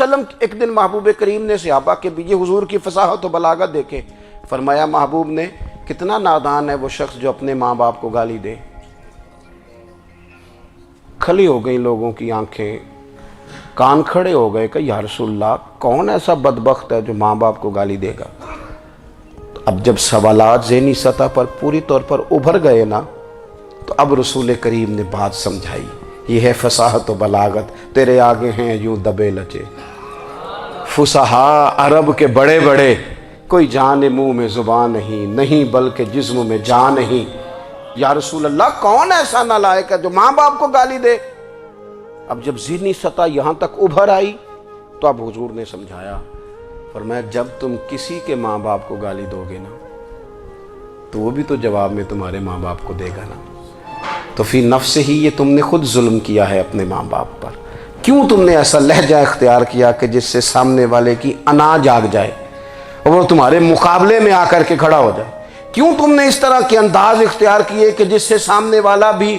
وسلم ایک دن محبوب کریم نے صحابہ کے بیچ حضور کی فصاحت و بلاغت دیکھے، فرمایا محبوب نے کتنا نادان ہے وہ شخص جو اپنے ماں باپ کو گالی دے۔ کھلی ہو گئی لوگوں کی آنکھیں، کان کھڑے ہو گئے کہ یا رسول اللہ کون ایسا بدبخت ہے جو ماں باپ کو گالی دے گا؟ اب جب سوالات ذہنی سطح پر پوری طور پر ابھر گئے نا، تو اب رسول کریم نے بات سمجھائی۔ یہ ہے فصاحت و بلاغت، تیرے آگے ہیں یوں دبے لچے فصحاء عرب کے بڑے بڑے، کوئی جان منہ میں زبان نہیں بلکہ جسم میں جان نہیں۔ یا رسول اللہ کون ایسا نالائق ہے جو ماں باپ کو گالی دے؟ اب جب ذہنی سطح یہاں تک ابھر آئی تو اب حضور نے سمجھایا، فرمایا جب تم کسی کے ماں باپ کو گالی دو گے نا تو وہ بھی تو جواب میں تمہارے ماں باپ کو دے گا نا، تو فی نفس ہی یہ تم نے خود ظلم کیا ہے اپنے ماں باپ پر۔ کیوں تم نے ایسا لہجہ اختیار کیا کہ جس سے سامنے والے کی انا جاگ جائے اور وہ تمہارے مقابلے میں آ کر کے کھڑا ہو جائے؟ کیوں تم نے اس طرح کے انداز اختیار کیے کہ جس سے سامنے والا بھی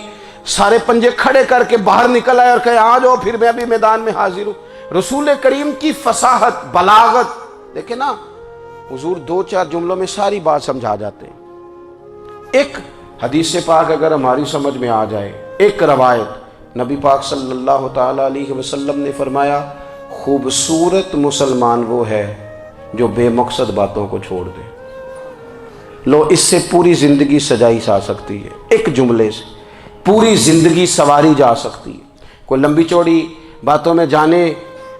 سارے پنجے کھڑے کر کے باہر نکل آئے اور کہے آ جاؤ پھر میں بھی میدان میں حاضر ہوں؟ رسول کریم کی فصاحت بلاغت دیکھیں نا، حضور دو چار جملوں میں ساری بات سمجھا جاتے ہیں۔ ایک حدیث پاک اگر ہماری سمجھ میں آ جائے، ایک روایت نبی پاک صلی اللہ تعالی علیہ وسلم نے فرمایا خوبصورت مسلمان وہ ہے جو بے مقصد باتوں کو چھوڑ دے۔ لو اس سے پوری زندگی سجائی جا سکتی ہے، ایک جملے سے پوری زندگی سواری جا سکتی ہے، کوئی لمبی چوڑی باتوں میں جانے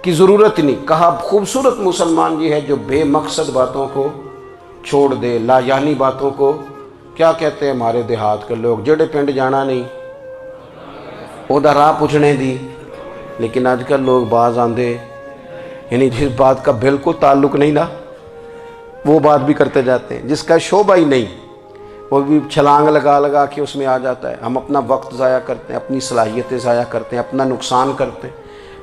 کی ضرورت نہیں۔ کہا خوبصورت مسلمان یہ ہے جو بے مقصد باتوں کو چھوڑ دے، لا یعنی باتوں کو، کیا کہتے ہیں ہمارے دیہات کے لوگ، جڑے پنڈ جانا نہیں اودا راہ پوچھنے دی، لیکن آج کل لوگ باز آندے یعنی جس بات کا بالکل تعلق نہیں نا وہ بات بھی کرتے جاتے ہیں، جس کا شعبہ ہی نہیں وہ بھی چھلانگ لگا کے اس میں آ جاتا ہے۔ ہم اپنا وقت ضائع کرتے ہیں، اپنی صلاحیتیں ضائع کرتے ہیں، اپنا نقصان کرتے ہیں۔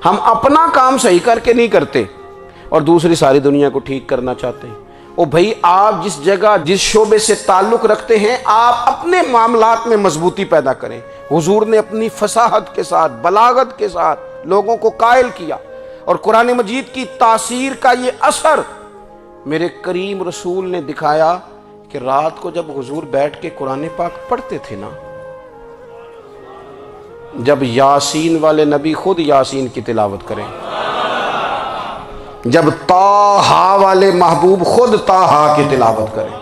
ہم اپنا کام صحیح کر کے نہیں کرتے اور دوسری ساری دنیا کو ٹھیک کرنا چاہتے ہیں۔ او بھائی آپ جس جگہ جس شعبے سے تعلق رکھتے ہیں آپ اپنے معاملات میں مضبوطی پیدا کریں۔ حضور نے اپنی فصاحت کے ساتھ بلاغت کے ساتھ لوگوں کو قائل کیا، اور قرآن مجید کی تاثیر کا یہ اثر میرے کریم رسول نے دکھایا کہ رات کو جب حضور بیٹھ کے قرآن پاک پڑھتے تھے نا، جب یاسین والے نبی خود یاسین کی تلاوت کریں، جب طٰہٰ والے محبوب خود طٰہٰ کی تلاوت کریں،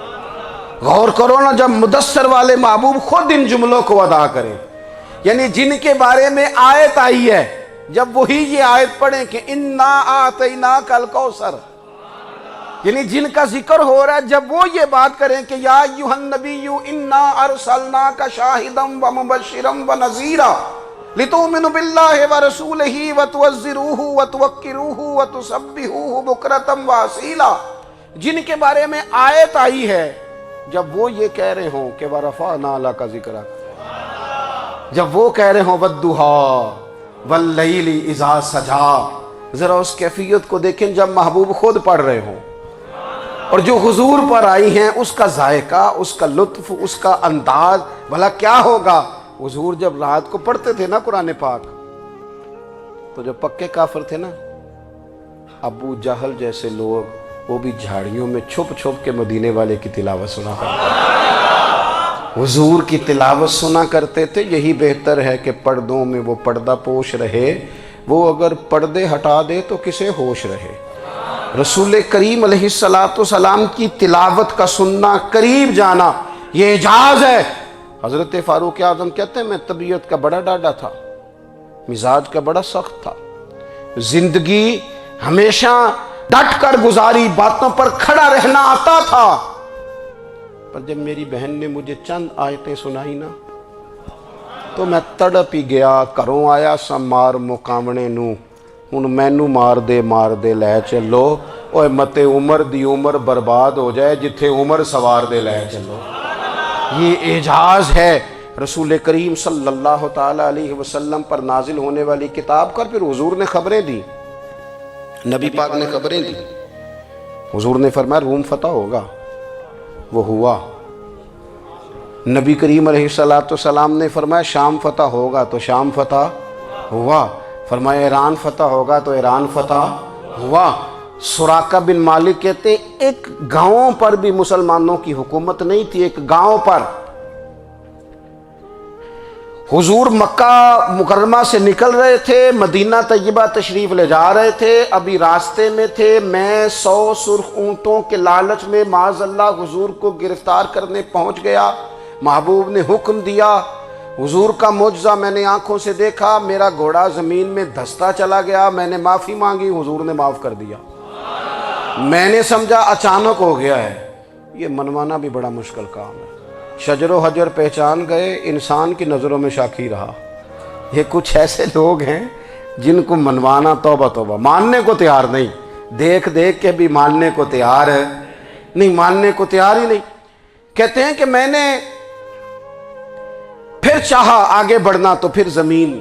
غور کرو نا جب مدثر والے محبوب خود ان جملوں کو ادا کریں، یعنی جن کے بارے میں آیت آئی ہے جب وہی یہ آیت پڑھیں کہ اِنَّا أَعْطَيْنَاكَ الْكَوْثَرَ، یعنی جن کا ذکر ہو رہا ہے جب وہ یہ بات کریں کہ یا ایھا النبی انا ارسلناک شاہدا ومبشرا ونذیرا لتؤمنوا باللہ ورسولہ وتعزروہ وتوقروہ وتسبحوہ بکرۃ واصیلا، جن کے بارے میں آیت آئی ہے جب وہ یہ کہہ رہے ہوں کہ ورفعنا لک ذکرک، جب وہ کہہ رہے ہوں والضحیٰ واللیل اذا سجا، ذرا اس کیفیت کو دیکھیں جب محبوب خود پڑھ رہے ہوں، اور جو حضور پر آئی ہیں اس کا ذائقہ، اس کا لطف، اس کا انداز بھلا کیا ہوگا۔ حضور جب رات کو پڑھتے تھے نا قرآن پاک تو جو پکے کافر تھے نا ابو جہل جیسے لوگ وہ بھی جھاڑیوں میں چھپ چھپ کے مدینے والے کی تلاوت سنا کرتے تھے، حضور کی تلاوت سنا کرتے تھے۔ یہی بہتر ہے کہ پردوں میں وہ پردہ پوش رہے، وہ اگر پردے ہٹا دے تو کسے ہوش رہے۔ رسول کریم علیہ السلام کی تلاوت کا سننا، قریب جانا، یہ اعجاز ہے۔ حضرت فاروق اعظم کہتے ہیں میں طبیعت کا بڑا ڈاڈا تھا، مزاج کا بڑا سخت تھا، زندگی ہمیشہ ڈٹ کر گزاری، باتوں پر کھڑا رہنا آتا تھا، پر جب میری بہن نے مجھے چند آیتیں سنائی نا تو میں تڑپ ہی گیا۔ گھروں آیا سا مار مقامنے نو، ہن مینو مار دے لے چلو، اوے متے عمر دی عمر برباد ہو جائے جتھے عمر سوار دے لے چلو۔ یہ اعجاز ہے رسول کریم صلی اللہ تعالی علیہ وسلم پر نازل ہونے والی کتاب کا۔ پھر حضور نے خبریں دی، نبی پاک نے خبریں دی، حضور نے فرمایا روم فتح ہوگا، وہ ہوا۔ نبی کریم علیہ السلام نے فرمایا شام فتح ہوگا، تو شام فتح ہوا۔ فرمایا ایران فتح ہوگا، تو ایران فتح ہوا۔ سراقہ بن مالک کہتے ہیں ایک گاؤں پر بھی مسلمانوں کی حکومت نہیں تھی، ایک گاؤں پر۔ حضور مکہ مکرمہ سے نکل رہے تھے، مدینہ طیبہ تشریف لے جا رہے تھے، ابھی راستے میں تھے، میں 100 سرخ اونٹوں کے لالچ میں معاذ اللہ حضور کو گرفتار کرنے پہنچ گیا۔ محبوب نے حکم دیا، حضور کا معجزہ میں نے آنکھوں سے دیکھا، میرا گھوڑا زمین میں دھستا چلا گیا، میں نے معافی مانگی، حضور نے معاف کر دیا۔ میں نے سمجھا اچانک ہو گیا ہے۔ یہ منوانا بھی بڑا مشکل کام ہے۔ شجر و حجر پہچان گئے، انسان کی نظروں میں شاکی رہا۔ یہ کچھ ایسے لوگ ہیں جن کو منوانا توبہ توبہ، ماننے کو تیار نہیں، دیکھ دیکھ کے بھی ماننے کو تیار ہے نہیں، ماننے کو تیار ہی نہیں۔ کہتے ہیں کہ میں نے پھر چاہا آگے بڑھنا تو پھر زمین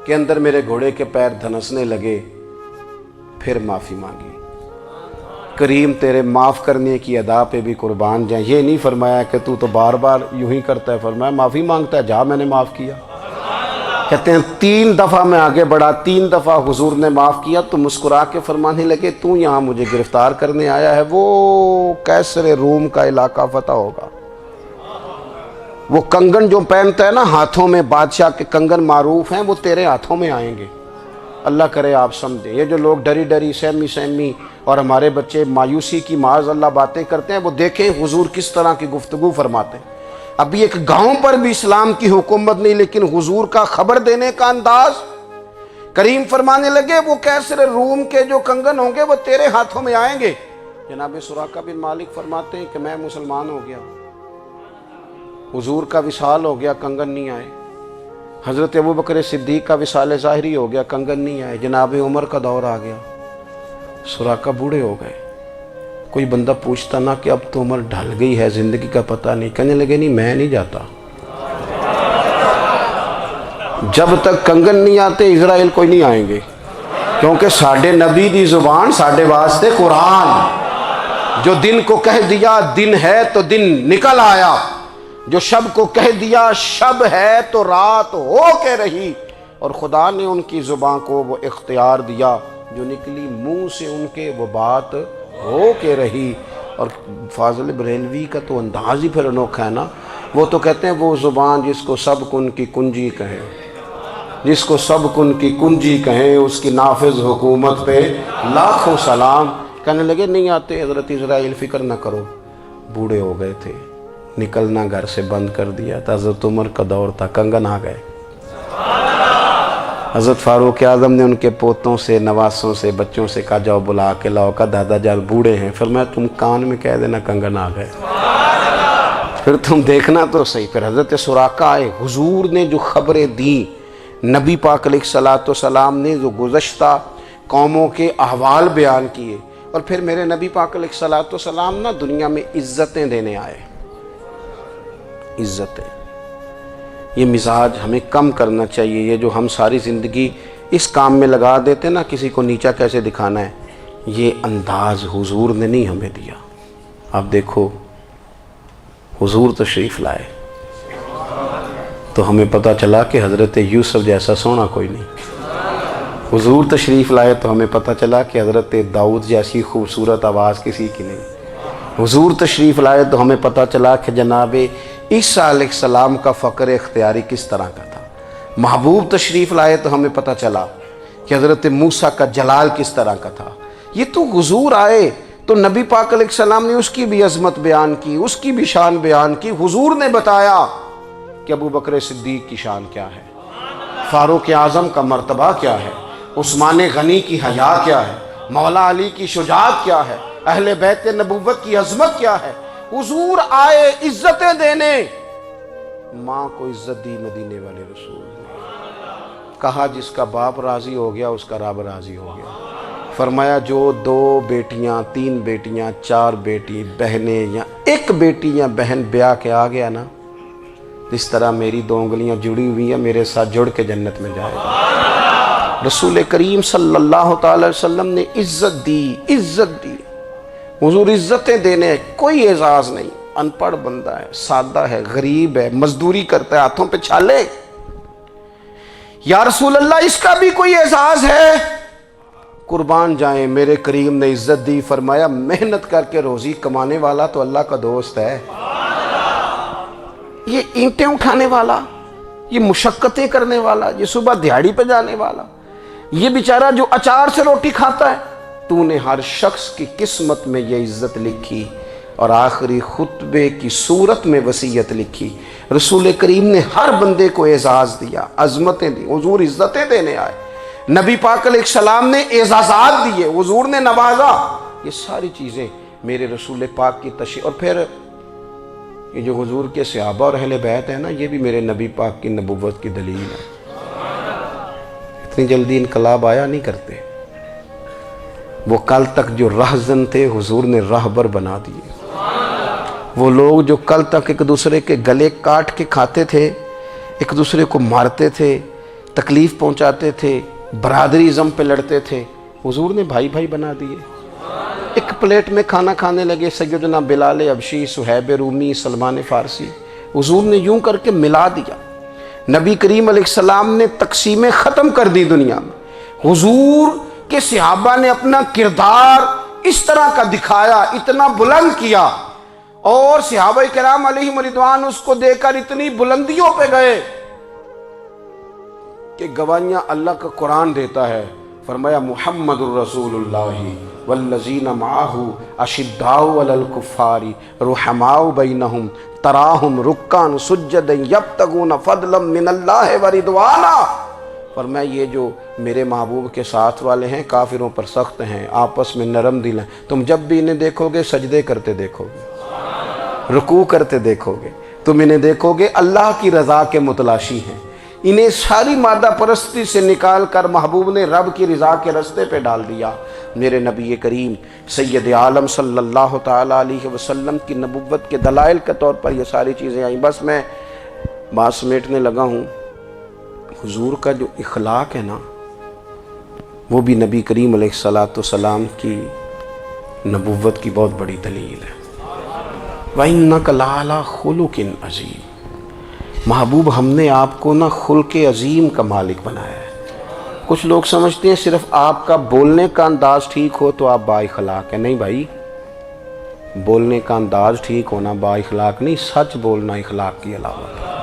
کے اندر میرے گھوڑے کے پیر دھنسنے لگے، پھر معافی مانگی۔ کریم تیرے معاف کرنے کی ادا پہ بھی قربان جائیں۔ یہ نہیں فرمایا کہ تو بار بار یوں ہی کرتا ہے، فرمایا معافی مانگتا ہے، جا میں نے معاف کیا۔ کہتے ہیں 3 دفعہ میں آگے بڑھا، 3 دفعہ حضور نے معاف کیا تو مسکرا کے فرمانے لگے تو یہاں مجھے گرفتار کرنے آیا ہے، وہ کیسر روم کا علاقہ فتح ہوگا۔ وہ کنگن جو پہنتا ہے نا ہاتھوں میں، بادشاہ کے کنگن معروف ہیں، وہ تیرے ہاتھوں میں آئیں گے۔ اللہ کرے آپ سمجھیں، یہ جو لوگ ڈری ڈری سہمی اور ہمارے بچے مایوسی کی معاذ اللہ باتیں کرتے ہیں، وہ دیکھیں حضور کس طرح کی گفتگو فرماتے ہیں۔ ابھی ایک گاؤں پر بھی اسلام کی حکومت نہیں، لیکن حضور کا خبر دینے کا انداز۔ کریم فرمانے لگے وہ کیسر روم کے جو کنگن ہوں گے وہ تیرے ہاتھوں میں آئیں گے۔ جناب سراقہ بن مالک فرماتے ہیں کہ میں مسلمان ہو گیا، حضور کا وصال ہو گیا، کنگن نہیں آئے۔ حضرت ابوبکر صدیق کا وصال ظاہری ہو گیا، کنگن نہیں آئے۔ جناب عمر کا دور آ گیا، سراقہ بوڑھے ہو گئے۔ کوئی بندہ پوچھتا نا کہ اب تو عمر ڈھل گئی ہے، زندگی کا پتہ نہیں، کہنے لگے نہیں میں نہیں جاتا، جب تک کنگن نہیں آتے اسرائیل کوئی نہیں آئیں گے، کیونکہ ساڈے نبی دی زبان ساڈے واسطے قرآن، جو دن کو کہہ دیا دن ہے تو دن نکل آیا، جو شب کو کہہ دیا شب ہے تو رات ہو کے رہی، اور خدا نے ان کی زبان کو وہ اختیار دیا، جو نکلی منہ سے ان کے وہ بات ہو کے رہی۔ اور فاضل بریلوی کا تو انداز ہی پھر انوکھا ہے نا، وہ تو کہتے ہیں وہ زبان جس کو سب کن کی کنجی کہیں، جس کو سب کن کی کنجی کہیں، اس کی نافذ حکومت پہ لاکھوں سلام۔ کہنے لگے نہیں آتے حضرت اسرائیل، فکر نہ کرو، بوڑھے ہو گئے تھے، نکلنا گھر سے بند کر دیا تھا، حضرت عمر کا دور تھا، کنگن آ گئے۔ حضرت فاروق اعظم نے ان کے پوتوں سے، نواسوں سے، بچوں سے کہا جاؤ بلا کے لاؤ، کا دادا جان بوڑھے ہیں، فرمایا تم کان میں کہہ دینا کنگن آ گئے، پھر تم دیکھنا تو صحیح۔ پھر حضرت سراقہ آئے، حضور نے جو خبریں دیں، نبی پاک علیہ الصلوۃ والسلام نے جو گزشتہ قوموں کے احوال بیان کیے، اور پھر میرے نبی پاک علیہ الصلوۃ والسلام نا دنیا میں عزتیں دینے آئے، عزتیں۔ یہ مزاج ہمیں کم کرنا چاہیے، یہ جو ہم ساری زندگی اس کام میں لگا دیتے نا کسی کو نیچا کیسے دکھانا ہے، یہ انداز حضور نے نہیں ہمیں دیا۔ آپ دیکھو حضور تشریف لائے تو ہمیں پتہ چلا کہ حضرت یوسف جیسا سونا کوئی نہیں، حضور تشریف لائے تو ہمیں پتہ چلا کہ حضرت داؤد جیسی خوبصورت آواز کسی کی نہیں، حضور تشریف لائے تو ہمیں پتہ چلا کہ جناب عیسیٰ علیہ السلام کا فقر اختیاری کس طرح کا تھا، محبوب تشریف لائے تو ہمیں پتہ چلا کہ حضرت موسیٰ کا جلال کس طرح کا تھا۔ یہ تو حضور آئے تو نبی پاک علیہ السلام نے اس کی بھی عظمت بیان کی، اس کی بھی شان بیان کی، حضور نے بتایا کہ ابوبکر صدیق کی شان کیا ہے، فاروق اعظم کا مرتبہ کیا ہے، عثمان غنی کی حیا کیا ہے، مولا علی کی شجاعت کیا ہے، اہل بیت نبوت کی عظمت کیا ہے۔ حضور آئے عزتیں دینے، ماں کو عزت دی مدینے والے رسول نے، کہا جس کا باپ راضی ہو گیا اس کا رب راضی ہو گیا، فرمایا جو 2 بیٹیاں 3 بیٹیاں 4 بیٹی بہنیں یا 1 بیٹی یا بہن بیاہ کے آ گیا نا، اس طرح میری 2 انگلیاں جڑی ہوئی ہیں، میرے ساتھ جڑ کے جنت میں جائے گا۔ رسول کریم صلی اللہ تعالی وسلم نے عزت دی، عزت دی۔ حضور عزتیں دینے، کوئی اعزاز نہیں، ان پڑھ بندہ ہے، سادہ ہے، غریب ہے، مزدوری کرتا ہے، ہاتھوں پہ چھالے، یا رسول اللہ اس کا بھی کوئی اعزاز ہے؟ قربان جائیں میرے کریم نے عزت دی، فرمایا محنت کر کے روزی کمانے والا تو اللہ کا دوست ہے۔ یہ اینٹیں اٹھانے والا، یہ مشقتیں کرنے والا، یہ صبح دیہڑی پہ جانے والا، یہ بیچارہ جو اچار سے روٹی کھاتا ہے، تو نے ہر شخص کی قسمت میں یہ عزت لکھی اور آخری خطبے کی صورت میں وصیت لکھی۔ رسول کریم نے ہر بندے کو اعزاز دیا، عظمتیں دی، حضور عزتیں دینے آئے، نبی پاک علیہ السلام نے اعزازات دیے، حضور نے نوازا۔ یہ ساری چیزیں میرے رسول پاک کی تشریح، اور پھر یہ جو حضور کے صحابہ اور اہل بیت ہیں نا، یہ بھی میرے نبی پاک کی نبوت کی دلیل ہے۔ اتنی جلدی انقلاب آیا نہیں کرتے، وہ کل تک جو رہزن تھے حضور نے راہبر بنا دیے۔ وہ لوگ جو کل تک ایک دوسرے کے گلے کاٹ کے کھاتے تھے، ایک دوسرے کو مارتے تھے، تکلیف پہنچاتے تھے، برادری ازم پہ لڑتے تھے، حضور نے بھائی بھائی بنا دیے۔ ایک پلیٹ میں کھانا کھانے لگے، سیدنا بلال حبشی، صہیب رومی، سلمان فارسی، حضور نے یوں کر کے ملا دیا۔ نبی کریم علیہ السلام نے تقسیمیں ختم کر دی دنیا میں۔ حضور کے صحابہ نے اپنا کردار اس طرح کا دکھایا، اتنا بلند کیا، اور صحابہ کرام علیہم رضوان اس کو دے کر اتنی بلندیوں پہ گئے کہ گواہیاں اللہ کا قرآن دیتا ہے۔ فرمایا محمد الرسول اللہ والذین معہ اشداء علی الکفار رحماء بینہم تراہم رکعا سجدا یبتغون فضلا من اللہ ورضوانا۔ فرمایا یہ جو میرے محبوب کے ساتھ والے ہیں کافروں پر سخت ہیں، آپس میں نرم دل ہیں، تم جب بھی انہیں دیکھو گے سجدے کرتے دیکھو گے، رکوع کرتے دیکھو گے، تم انہیں دیکھو گے اللہ کی رضا کے متلاشی ہیں۔ انہیں ساری مادہ پرستی سے نکال کر محبوب نے رب کی رضا کے رستے پہ ڈال دیا۔ میرے نبی کریم سید عالم صلی اللہ تعالیٰ علیہ وسلم کی نبوت کے دلائل کے طور پر یہ ساری چیزیں آئیں۔ بس میں بات سمیٹنے لگا ہوں۔ حضور کا جو اخلاق ہے نا، وہ بھی نبی کریم علیہ السلام کی نبوت کی بہت بڑی دلیل ہے۔ وَإِنَّكَ لَعَلَىٰ خُلُقٍ عَظِيمٍ۔ محبوب ہم نے آپ کو نا خلق عظیم کا مالک بنایا ہے۔ کچھ لوگ سمجھتے ہیں صرف آپ کا بولنے کا انداز ٹھیک ہو تو آپ با اخلاق ہیں۔ نہیں بھائی، بولنے کا انداز ٹھیک ہونا با اخلاق نہیں، سچ بولنا اخلاق کی علامت ہے۔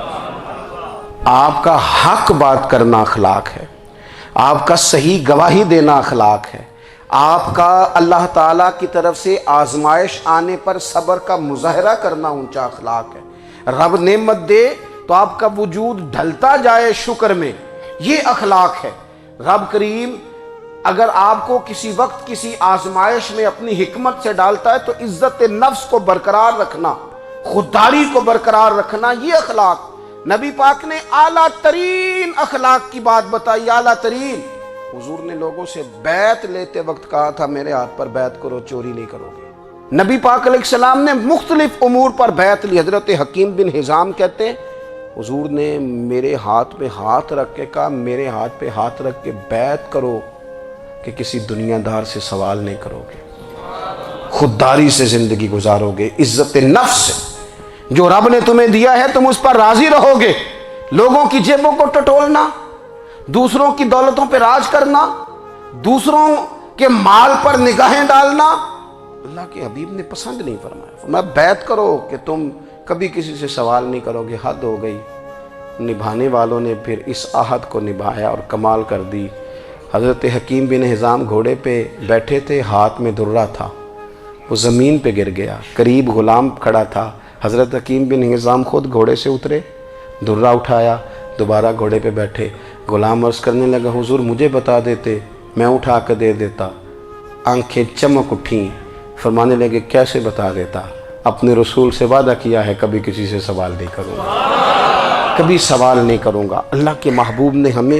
آپ کا حق بات کرنا اخلاق ہے، آپ کا صحیح گواہی دینا اخلاق ہے، آپ کا اللہ تعالیٰ کی طرف سے آزمائش آنے پر صبر کا مظاہرہ کرنا اونچا اخلاق ہے۔ رب نعمت دے تو آپ کا وجود ڈھلتا جائے شکر میں، یہ اخلاق ہے۔ رب کریم اگر آپ کو کسی وقت کسی آزمائش میں اپنی حکمت سے ڈالتا ہے تو عزت نفس کو برقرار رکھنا، خودداری کو برقرار رکھنا، یہ اخلاق۔ نبی پاک نے اعلیٰ ترین اخلاق کی بات بتائی، اعلیٰ ترین۔ حضور نے لوگوں سے بیعت لیتے وقت کہا تھا میرے ہاتھ پر بیعت کرو، چوری نہیں کرو گے۔ نبی پاک علیہ السلام نے مختلف امور پر بیعت لی۔ حضرت حکیم بن حزام کہتے ہیں حضور نے میرے ہاتھ پہ ہاتھ رکھ کے کہا میرے ہاتھ پہ ہاتھ رکھ کے بیعت کرو کہ کسی دنیا دار سے سوال نہیں کرو گے، خودداری سے زندگی گزارو گے، عزت نفس سے جو رب نے تمہیں دیا ہے تم اس پر راضی رہو گے۔ لوگوں کی جیبوں کو ٹٹولنا، دوسروں کی دولتوں پہ راج کرنا، دوسروں کے مال پر نگاہیں ڈالنا اللہ کے حبیب نے پسند نہیں فرمایا۔ فرمایا بیعت کرو کہ تم کبھی کسی سے سوال نہیں کرو گے۔ حد ہو گئی۔ نبھانے والوں نے پھر اس عہد کو نبھایا اور کمال کر دی۔ حضرت حکیم بن حزام گھوڑے پہ بیٹھے تھے، ہاتھ میں درہ تھا، وہ زمین پہ گر گیا، قریب غلام کھڑا تھا۔ حضرت حکیم بن حزام خود گھوڑے سے اترے، درہ اٹھایا، دوبارہ گھوڑے پہ بیٹھے۔ غلام عرض کرنے لگا حضور مجھے بتا دیتے، میں اٹھا کے دے دیتا۔ آنکھیں چمک اٹھیں، فرمانے لگے کیسے بتا دیتا؟ اپنے رسول سے وعدہ کیا ہے کبھی کسی سے سوال نہیں کروں گا، کبھی سوال نہیں کروں گا۔ اللہ کے محبوب نے ہمیں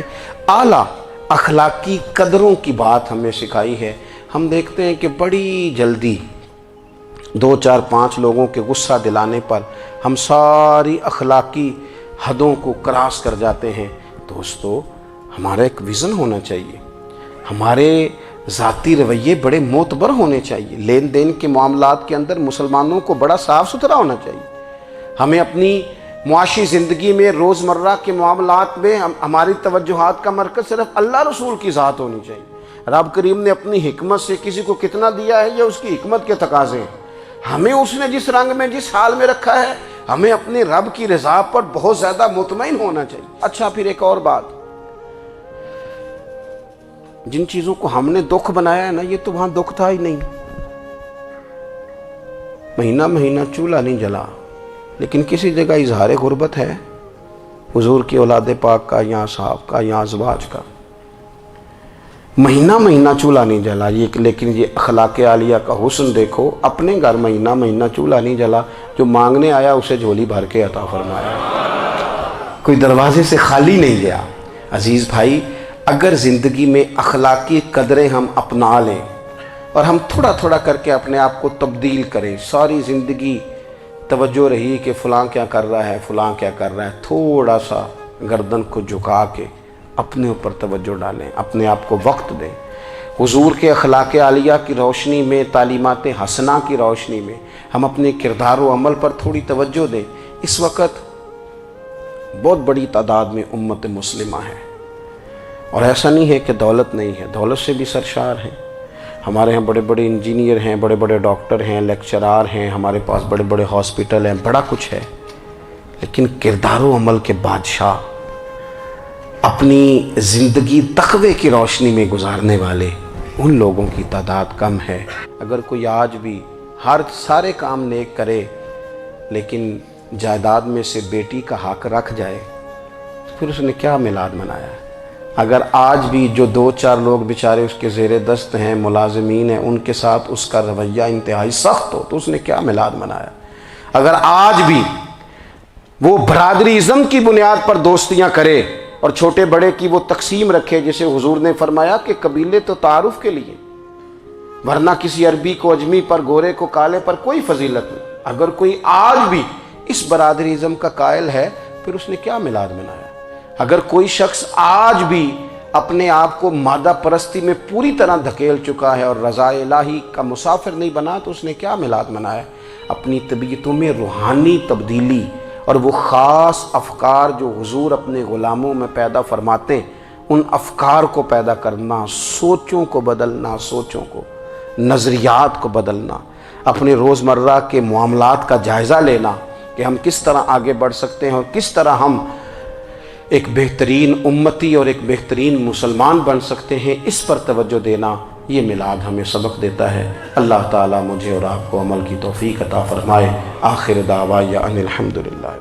اعلیٰ اخلاقی قدروں کی بات ہمیں سکھائی ہے۔ ہم دیکھتے ہیں کہ بڑی جلدی 2 4 5 لوگوں کے غصہ دلانے پر ہم ساری اخلاقی حدوں کو کراس کر جاتے ہیں۔ دوستو ہمارا ایک ویژن ہونا چاہیے، ہمارے ذاتی رویے بڑے معتبر ہونے چاہیے۔ لین دین کے معاملات کے اندر مسلمانوں کو بڑا صاف ستھرا ہونا چاہیے۔ ہمیں اپنی معاشی زندگی میں روزمرہ کے معاملات میں ہماری توجہات کا مرکز صرف اللہ رسول کی ذات ہونی چاہیے۔ رب کریم نے اپنی حکمت سے کسی کو کتنا دیا ہے، یہ اس کی حکمت کے تقاضے ہیں۔ ہمیں اس نے جس رنگ میں جس حال میں رکھا ہے، ہمیں اپنے رب کی رضا پر بہت زیادہ مطمئن ہونا چاہیے۔ اچھا، پھر ایک اور بات، جن چیزوں کو ہم نے دکھ بنایا ہے نا، یہ تو وہاں دکھ تھا ہی نہیں۔ مہینہ مہینہ چولہا نہیں جلا، لیکن کسی جگہ اظہار غربت ہے، حضور کی اولاد پاک کا یا صحاب کا یا ازواج کا۔ مہینہ مہینہ چولہا نہیں جلا، لیکن یہ اخلاق عالیہ کا حسن دیکھو، اپنے گھر مہینہ مہینہ چولہا نہیں جلا، جو مانگنے آیا اسے جھولی بھر کے عطا فرمایا، کوئی دروازے سے خالی نہیں گیا۔ عزیز بھائی، اگر زندگی میں اخلاقی قدریں ہم اپنا لیں اور ہم تھوڑا تھوڑا کر کے اپنے آپ کو تبدیل کریں، ساری زندگی توجہ رہی کہ فلاں کیا کر رہا ہے، فلاں کیا کر رہا ہے، تھوڑا سا گردن کو جھکا کے اپنے اوپر توجہ ڈالیں، اپنے آپ کو وقت دیں، حضور کے اخلاق عالیہ کی روشنی میں، تعلیمات حسنہ کی روشنی میں ہم اپنے کردار و عمل پر تھوڑی توجہ دیں۔ اس وقت بہت بڑی تعداد میں امت مسلمہ ہے، اور ایسا نہیں ہے کہ دولت نہیں ہے، دولت سے بھی سرشار ہیں۔ ہمارے ہاں بڑے بڑے انجینئر ہیں، بڑے بڑے ڈاکٹر ہیں، لیکچرار ہیں، ہمارے پاس بڑے بڑے ہاسپٹل ہیں، بڑا کچھ ہے، لیکن کردار و عمل کے بادشاہ، اپنی زندگی تقوی کی روشنی میں گزارنے والے، ان لوگوں کی تعداد کم ہے۔ اگر کوئی آج بھی سارے کام نیک کرے لیکن جائیداد میں سے بیٹی کا حق رکھ جائے، تو پھر اس نے کیا میلاد منایا ہے؟ اگر آج بھی جو 2-4 لوگ بیچارے اس کے زیر دست ہیں، ملازمین ہیں، ان کے ساتھ اس کا رویہ انتہائی سخت ہو، تو اس نے کیا میلاد منایا؟ اگر آج بھی وہ برادری ازم کی بنیاد پر دوستیاں کرے اور چھوٹے بڑے کی وہ تقسیم رکھے، جسے حضور نے فرمایا کہ قبیلے تو تعارف کے لیے، ورنہ کسی عربی کو اجمی پر، گورے کو کالے پر کوئی فضیلت نہیں۔ اگر کوئی آج بھی اس برادری ازم کا قائل ہے، پھر اس نے کیا میلاد منایا؟ اگر کوئی شخص آج بھی اپنے آپ کو مادہ پرستی میں پوری طرح دھکیل چکا ہے اور رضا الہی کا مسافر نہیں بنا، تو اس نے کیا میلاد منایا؟ اپنی طبیعتوں میں روحانی تبدیلی اور وہ خاص افکار جو حضور اپنے غلاموں میں پیدا فرماتے ہیں، ان افکار کو پیدا کرنا، سوچوں کو بدلنا، سوچوں کو، نظریات کو بدلنا، اپنے روزمرہ کے معاملات کا جائزہ لینا کہ ہم کس طرح آگے بڑھ سکتے ہیں اور کس طرح ہم ایک بہترین امتی اور ایک بہترین مسلمان بن سکتے ہیں، اس پر توجہ دینا، یہ میلاد ہمیں سبق دیتا ہے۔ اللہ تعالیٰ مجھے اور آپ کو عمل کی توفیق عطا فرمائے۔ آخر دعوایا ان الحمدللہ۔